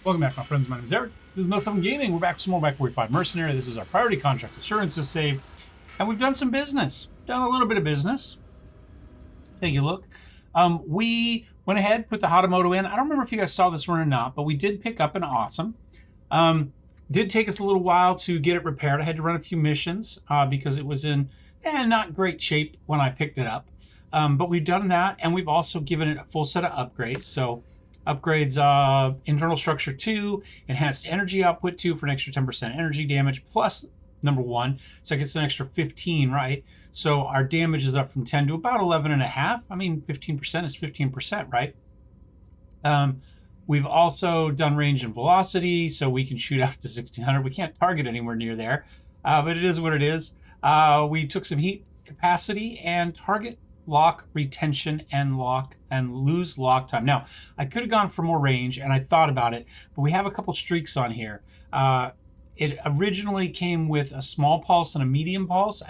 Welcome back, my friends. My name is Eric. This is Most of Them Gaming. We're back with some more MW5 Mercenary. This is our priority contracts assurances save. And we've done some business. Done a little bit of business. Take a look. We went ahead, put the Hatamoto in. I don't remember if you guys saw this one or not, but we did pick up an awesome. Did take us a little while to get it repaired. I had to run a few missions because it was in not great shape when I picked it up. But we've done that, and we've also given it a full set of upgrades. So upgrades internal structure 2, enhanced energy output 2 for an extra 10% energy damage, plus number 1, so it gets an extra 15, right? So our damage is up from 10 to about 11.5. I mean, 15% is 15%, right? We've also done range and velocity, so we can shoot out to 1600. We can't target anywhere near there, but it is what it is. We took some heat capacity and target lock retention and lose lock time. Now, I could have gone for more range, and I thought about it, but we have a couple streaks on here. It originally came with a small pulse and a medium pulse.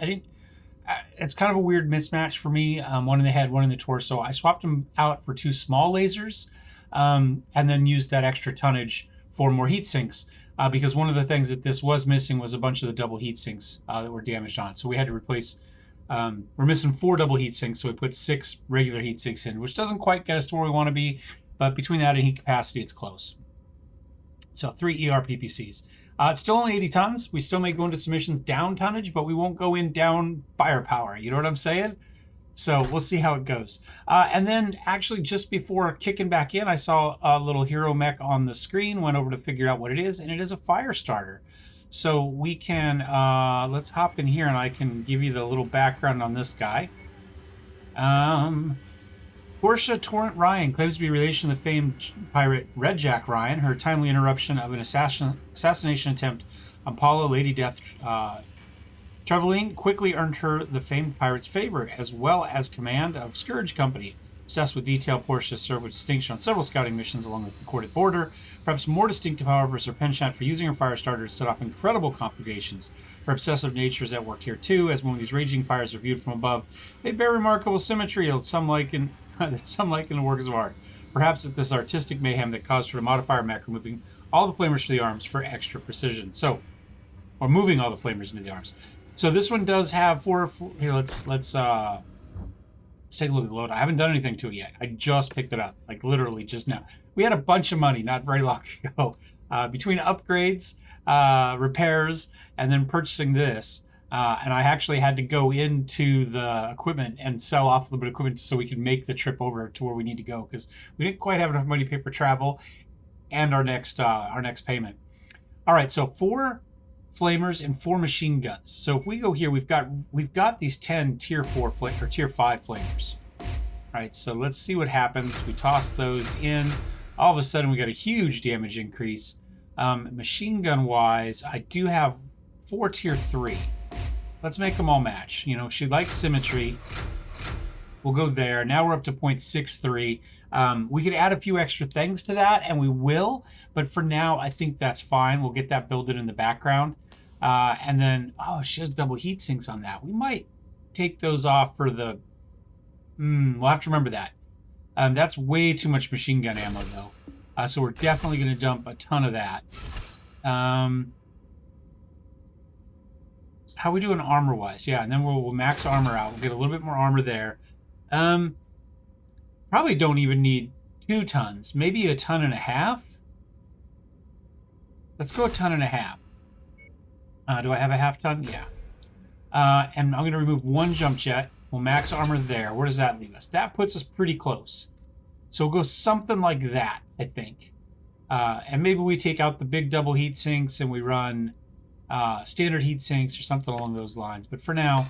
It's kind of a weird mismatch for me. One in the head, one in the torso. I swapped them out for 2 small lasers, and then used that extra tonnage for more heat sinks. Because one of the things that this was missing was a bunch of the double heat sinks that were damaged on. So we had to replace. We're missing 4 double heat sinks, so we put 6 regular heat sinks in, which doesn't quite get us to where we want to be, but between that and heat capacity, it's close. So 3 ER PPCs. It's still only 80 tons. We still may go into submissions down tonnage, but we won't go in down firepower. You know what I'm saying? So we'll see how it goes. And then actually just before kicking back in, I saw a little hero mech on the screen, went over to figure out what it is, and it is a fire starter. So we can, let's hop in here and I can give you the little background on this guy. Portia Torrent Ryan claims to be relation to the famed pirate Red Jack Ryan. Her timely interruption of an assassination attempt on Paulo Lady Death Trevelyan quickly earned her the famed pirate's favor, as well as command of Scourge Company. Obsessed with detail, Portia served with distinction on several scouting missions along the Concorded border. Perhaps more distinctive, however, is her penchant for using her fire starter to set off incredible conflagrations. Her obsessive nature is at work here too, as when these raging fires are viewed from above, they bear remarkable symmetry that some liken the works of art. Perhaps it's this artistic mayhem that caused her to modify her mech, removing all the flamers for the arms for extra precision. So, or moving all the flamers into the arms. So this one does have 4. Here, let's take a look at the load. I haven't done anything to it yet. I just picked it up, like literally just now. We had a bunch of money not very long ago between upgrades, repairs, and then purchasing this. And I actually had to go into the equipment and sell off a little bit of equipment so we could make the trip over to where we need to go, because we didn't quite have enough money to pay for travel and our next payment. All right, so 4 flamers and 4 machine guns. So if we go here, we've got these 10 tier 4 or tier 5 flamers. All right, so let's see what happens. We toss those in. All of a sudden, we got a huge damage increase. Machine gun wise, I do have 4 tier 3. Let's make them all match. You know, she likes symmetry. We'll go there. Now we're up to 0.63. We could add a few extra things to that, and we will. But for now, I think that's fine. We'll get that builded in the background. And then, oh, she has double heat sinks on that. We might take those off for the... we'll have to remember that. That's way too much machine gun ammo, though. So we're definitely going to dump a ton of that. How are we doing armor-wise? Yeah, and then we'll max armor out. We'll get a little bit more armor there. Probably don't even need 2 tons. Maybe 1.5 tons? Let's go 1.5 tons. Do I have a half ton? Yeah. And I'm going to remove 1 jump jet. We'll max armor there. Where does that leave us? That puts us pretty close. So we'll go something like that, I think. And maybe we take out the big double heat sinks and we run standard heat sinks or something along those lines. But for now,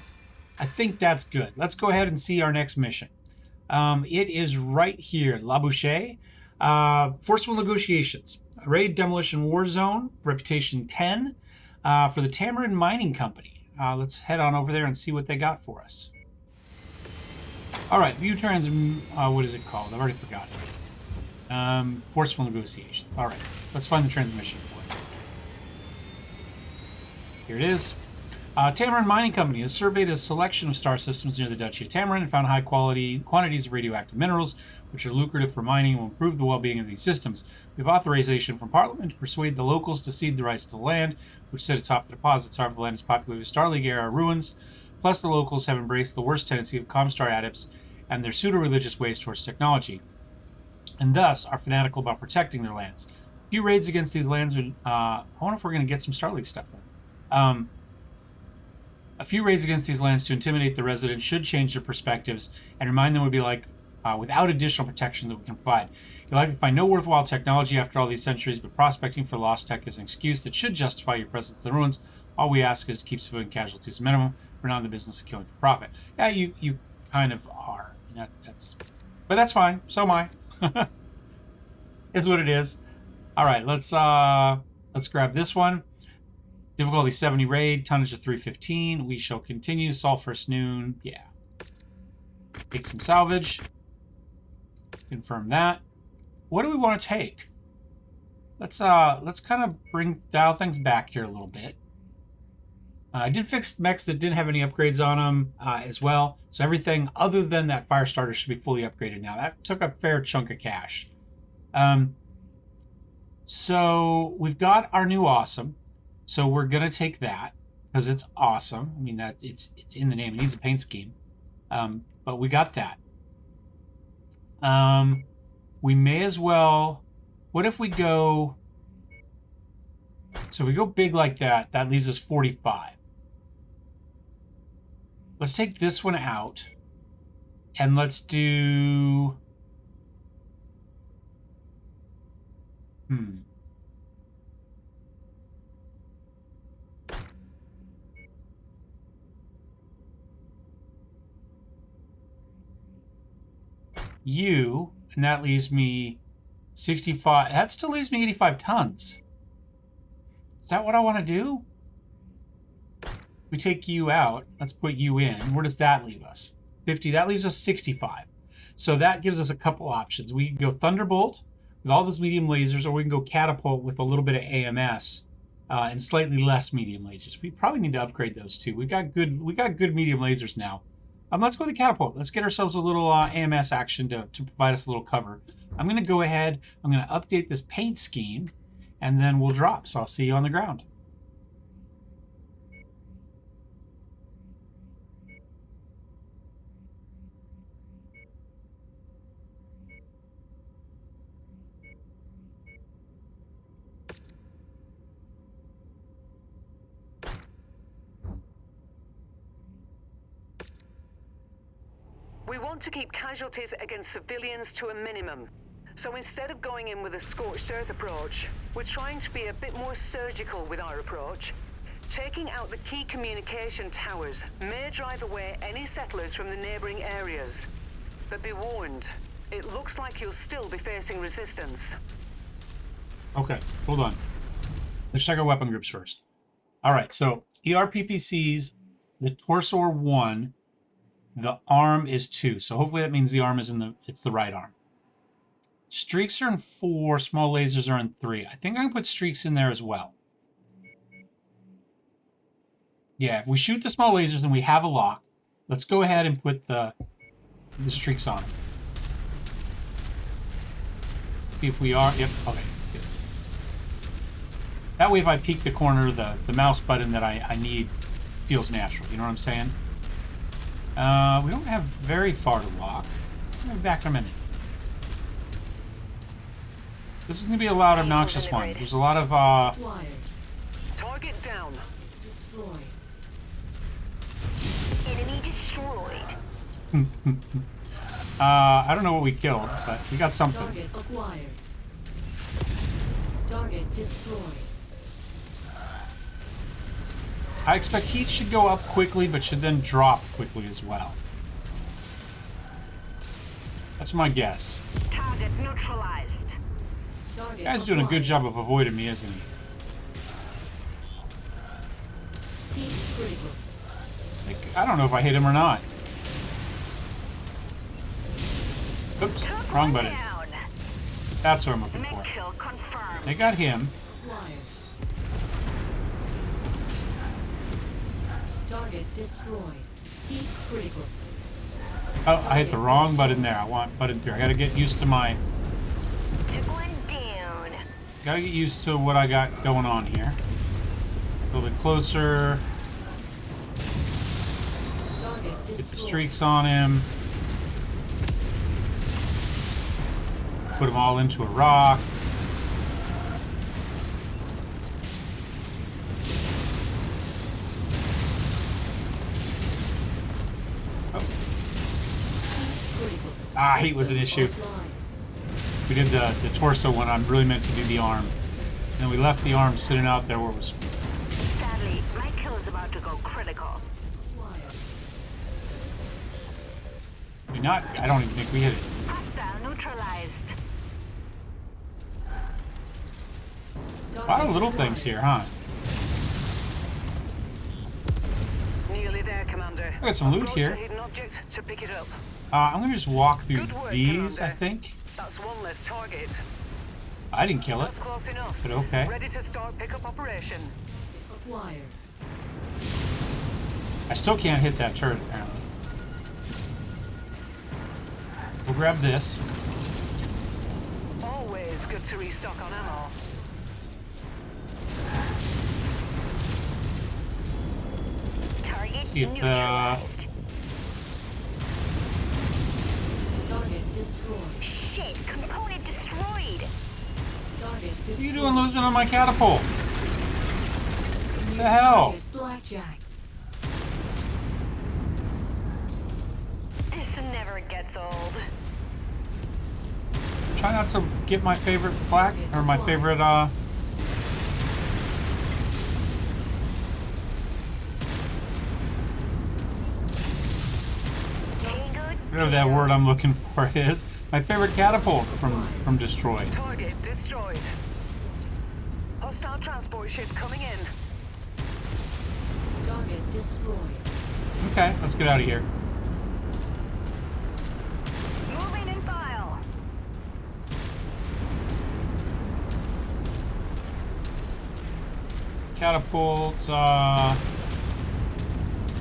I think that's good. Let's go ahead and see our next mission. It is right here, LaBouchere. Forceful Negotiations. Raid Demolition Warzone, reputation 10, for the Tamarind Mining Company. Let's head on over there and see what they got for us. All right, view trans. What is it called? I've already forgotten. Forceful Negotiations. All right, let's find the transmission for it. Here it is. Tamarind Mining Company has surveyed a selection of star systems near the Duchy of Tamarind and found high quantities of radioactive minerals, which are lucrative for mining and will improve the well-being of these systems. We have authorization from Parliament to persuade the locals to cede the rights to the land, which sit atop the deposits. However, the land is populated with Star League-era ruins, plus the locals have embraced the worst tendency of Comstar adepts and their pseudo-religious ways towards technology, and thus are fanatical about protecting their lands. A few raids against these lands would... I wonder if we're going to get some Star League stuff then. A few raids against these lands to intimidate the residents should change their perspectives and remind them would be like without additional protections that we can provide. You'll likely find no worthwhile technology after all these centuries, but prospecting for lost tech is an excuse that should justify your presence in the ruins. All we ask is to keep civilian casualties a minimum. We're not in the business of killing for profit. Yeah, you kind of are. But that's fine. So am I. Is what it is. All right, let's grab this one. Difficulty 70 raid, tonnage of 315. We shall continue. Sulfurous noon. Yeah. Take some salvage. Confirm that. What do we want to take? Let's kind of dial things back here a little bit. I did fix mechs that didn't have any upgrades on them as well. So everything other than that fire starter should be fully upgraded now. That took a fair chunk of cash. So we've got our new awesome. So we're gonna take that because it's awesome. I mean that it's in the name. It needs a paint scheme, but we got that. We may as well. What if we go? So if we go big like that, that leaves us 45. Let's take this one out, and let's do. You, and that leaves me 65. That still leaves me 85 tons. Is that what I want to do? We take you out. Let's put you in. Where does that leave us? 50. That leaves us 65. So that gives us a couple options. We can go Thunderbolt with all those medium lasers, or we can go Catapult with a little bit of AMS and slightly less medium lasers. We probably need to upgrade those too. We got good medium lasers now. Let's go with the Catapult. Let's get ourselves a little AMS action to provide us a little cover. I'm going to go ahead. I'm going to update this paint scheme, and then we'll drop. So I'll see you on the ground. We want to keep casualties against civilians to a minimum. So instead of going in with a scorched earth approach, we're trying to be a bit more surgical with our approach. Taking out the key communication towers may drive away any settlers from the neighboring areas. But be warned, it looks like you'll still be facing resistance. Okay, hold on. Let's check our weapon groups first. All right, so ERPPCs, the torso are 1. The arm is 2, so hopefully that means the arm is it's the right arm. Streaks are in 4, small lasers are in 3. I think I can put streaks in there as well. Yeah, if we shoot the small lasers and we have a lock, let's go ahead and put the streaks on. Let's see if we are. Yep, okay. Good. That way if I peek the corner, the mouse button that I need feels natural. You know what I'm saying? We don't have very far to walk. I'll be back in a minute. This is going to be a loud, obnoxious one. There's a lot of, Target down. Destroyed. Enemy destroyed. I don't know what we killed, but we got something. Target acquired. Target destroyed. I expect heat should go up quickly, but should then drop quickly as well. That's my guess. Target neutralized. The guy's doing a good job of avoiding me, isn't he? Like, I don't know if I hit him or not. Oops, wrong button. That's what I'm looking for. They got him. Target destroyed. Heat critical. Oh, I hit the wrong button there. I want button 3. I gotta get used to my... Took one down. Gotta get used to what I got going on here. A little bit closer. Target Get the destroyed. streaks on him. Put them all into a rock. Critical. Ah, heat was an issue. Offline. We did the torso one. I'm really meant to do the arm. And then we left the arm sitting out there where it was... Sadly, my kill is about to go critical. Acquired. I don't even think we hit it. Hostile neutralized. A lot of little things here, huh? Nearly there, Commander. I got some loot Approach here. the hidden object to pick it up. I'm gonna just walk through Good work, these, I Commander. think. That's one less target. I didn't kill it, That's close enough. but okay. Ready to start pickup operation. Acquired. I still can't hit that turret, apparently. We'll grab this. Always good to restock on ammo. Target See if, neutralized. Target destroyed. Shit, component destroyed. Target destroyed. What are you doing losing on my catapult? What the hell? Target blackjack. This never gets old. Try not to get my favorite black, or my favorite, Tango whatever that word I'm looking for is. My favorite catapult from Destroyed. Target destroyed. Hostile transport ship coming in. Target destroyed. Okay, let's get out of here. moving in file. Catapult,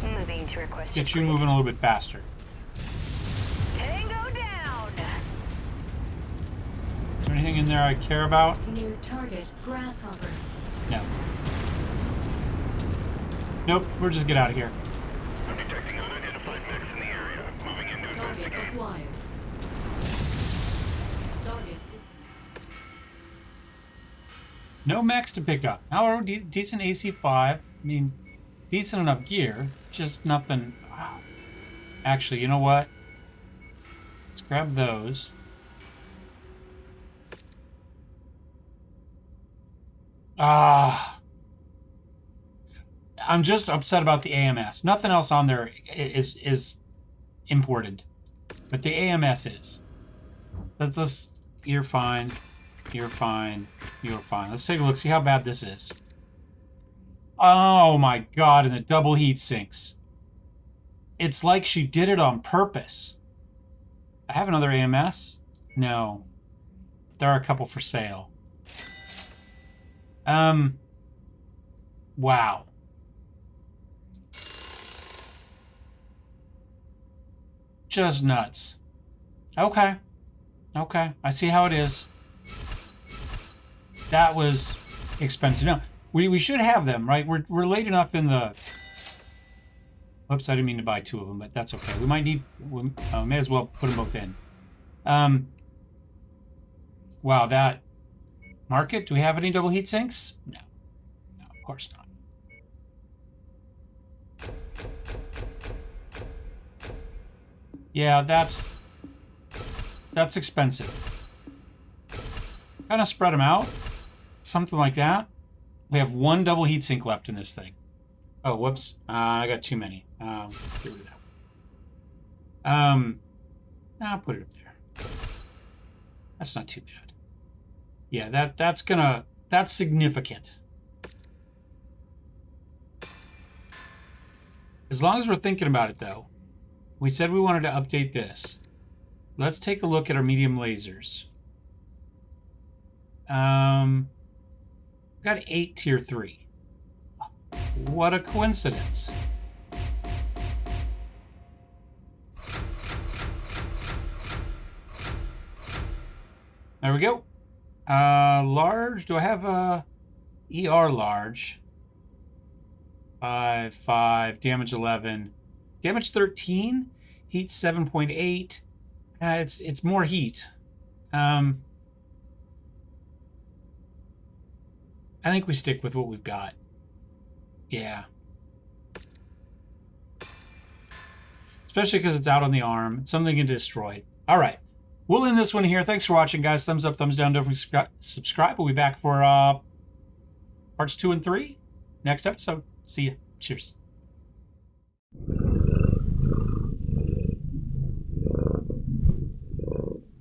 Moving to request. get you moving a little bit faster. Tango down. Is there anything in there I care about? New target grasshopper. No. Nope, we'll just get out of here. I'm detecting unidentified mechs in the area. Moving in to Target investigate. acquired. Target No mechs to pick up. However, decent AC5. I mean, decent enough gear. Just nothing. Wow. Actually, you know what? Let's grab those. I'm just upset about the AMS. Nothing else on there is important, but the AMS is. Let's. You're fine. You're fine. You're fine. Let's take a look. See how bad this is. Oh my god! And the double heat sinks. It's like she did it on purpose. I have another AMS. No, there are a couple for sale. Wow. Just nuts. Okay. Okay. I see how it is. That was expensive. No, we should have them, right? We're late enough in the... Oops, I didn't mean to buy two of them, but that's okay. We might need... We may as well put them both in. Wow, that... Market? Do we have any double heat sinks? No. No, of course not. Yeah, that's expensive. Kind of spread them out. Something like that. We have one double heatsink left in this thing. Oh, whoops. I got too many. Get rid of that. I'll put it up there. That's not too bad. Yeah, that's significant. As long as we're thinking about it, though, we said we wanted to update this. Let's take a look at our medium lasers. Got 8 tier 3. What a coincidence. There we go. Large. Do I have a ER large? 5, damage 11, damage 13, heat 7.8. It's more heat. I think we stick with what we've got. Yeah. Especially because it's out on the arm. It's something to get destroyed. All right. We'll end this one here. Thanks for watching, guys. Thumbs up, thumbs down. Don't forget to subscribe. We'll be back for parts 2 and 3 next episode. See ya. Cheers.